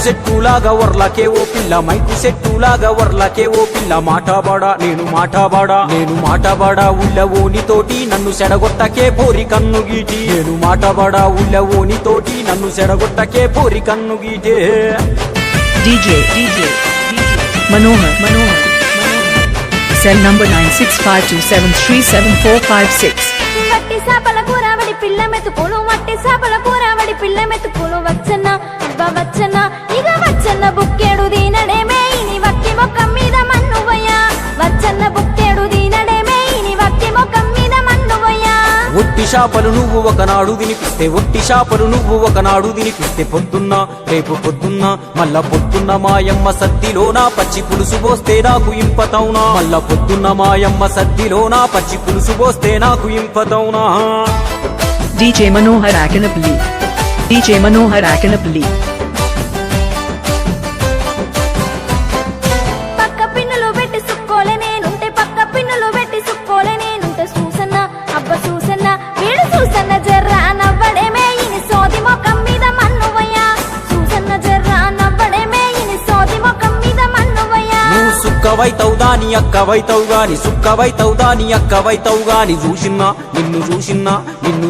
సెట్టులాగా వర్లకే ఓ పిల్ల మైకు సెట్టులాగా వర్లకే ఓ పిల్ల మాటబాడా నేను మాటబాడా ఉల్లవోని తోటి నన్ను సెడగొట్టకే పోరి కన్ను గీటి నేను మాటబాడా ఉల్లవోని తోటి నన్ను సెడగొట్టకే పోరి కన్ను గీటే DJ Manohar cell number 9652737456 వట్టి సాపల కూరవడి పిల్ల మెతుకులు వట్టి సాపల కూరవడి పిల్ల మెతుకులు వచ్చన్న అబ్బా వచ్చన్న ఇక వచ్చన్న బుక్కేడు దీనడేమే ఇని వక్కి మొక్కం మీద మన్నువయ్యా వచ్చన్న బుక్కేడు దీనడేమే ఇని వక్కి మొక్కం మీద మన్నువయ్యా ఒట్టి శాపలు నువ్వు ఒకనాడు తినిపిస్తే ఒట్టి శాపలు నువ్వు ఒకనాడు తినిపిస్తే పొద్దున్న రేపు పొద్దున్న మళ్ళా పొద్దున్న మాయమ్మ సద్దిలోనా పచ్చి పులుసు పోస్తే నాకు ఇంపతౌనా మళ్ళా పొద్దున్న మాయమ్మ సద్దిలోనా పచ్చి పులుసు పోస్తే నాకు ఇంపతౌనా DJ Manohar Akinapalli పక్క పిన్నులు పెట్టి సుక్కోలే నేనుంటే పక్క పిన్నులు పెట్టి సుక్కోలే నేనుంటే చూసన్న అబ్బ చూసన్న వీడు చూసన్న జర్రా నవ్వడేమే ఇని సోది మొక్కం మీద మన్నువయ్యా చూసన్న జర్రా నవ్వడేమే ఇని సోది మొక్కం మీద మన్నువయ్యా నువ్వు సుక్కవైతవు దాని అక్కవైతవు గాని సుక్కవైతవు దాని అక్కవైతవు గాని నిన్ను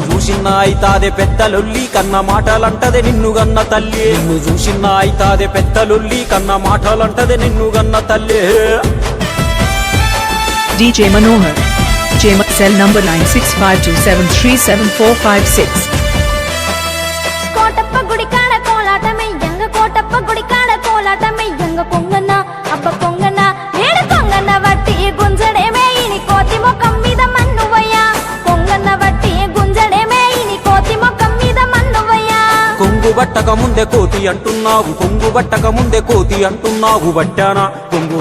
చూసిన్నా అయితాదే పెద్దలొల్లి కన్న మాటలంటదే నిన్ను గన్న తల్లి నిన్ను చూసిన్నా అయితాదే పెద్దలొల్లి కన్న మాటలంటదే నిన్ను గన్న తల్లి DJ Manohar cell number 9652737456 Kotappa గుడి కాడ కోలాట మెయ్యంగ కోటప్ప గుడి కాడ కోలాట మెయ్యంగ కొంగన్న అబ్బ కొంగన్న ఏడు కొంగన్న వట్టి గుంజడేమే ఇని కోతి మొక్కం మీద మన్నువయ్యా కొంగన్న వట్టి గుంజడేమే ఇని కోతి మొక్కం మీద మన్నువయ్యా కొంగు బట్టక ముందే కోతి అంటున్నావు బట్టానా కొంగు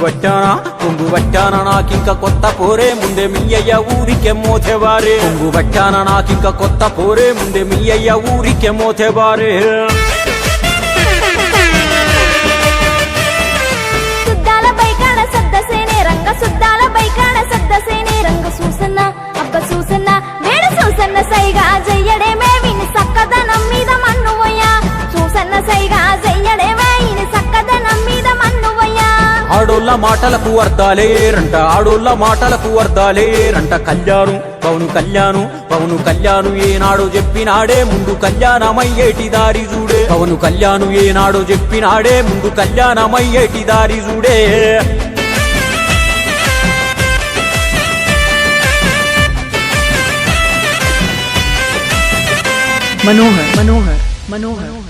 బట్టానా నాకింక కొత్త పోరే ముందే మీ అయ్య ఊరికే మోతేవారే కొంగు బట్టానా నాకింక కొత్త పోరే ముందే మీ అయ్య ఊరికే మోతేవారే సుద్దాల బైకాడ సద్దసేనే రంగ సుద్దాల బైకాడ సద్దసేనే రంగ సూసన్న అబ్బ సూసన్న వేడు సూసన్న సైగా జయ్యడేమే విని సక్కదనం మీద మన్నువయ్యా సూసన్న సైగా జయ్యడేమే ఇని సక్కదనం మీద మన్నువయ్యా ఆడోళ్ళ మాటలకు అర్థాలేరంట పవను కళ్యాణు ఏనాడో చెప్పినాడే ముందు కళ్యాణమయ్యేటి దారి చూడే పవను కళ్యాణు ఏనాడో చెప్పినాడే ముందు కళ్యాణమయ్యేటి దారి చూడే Manohar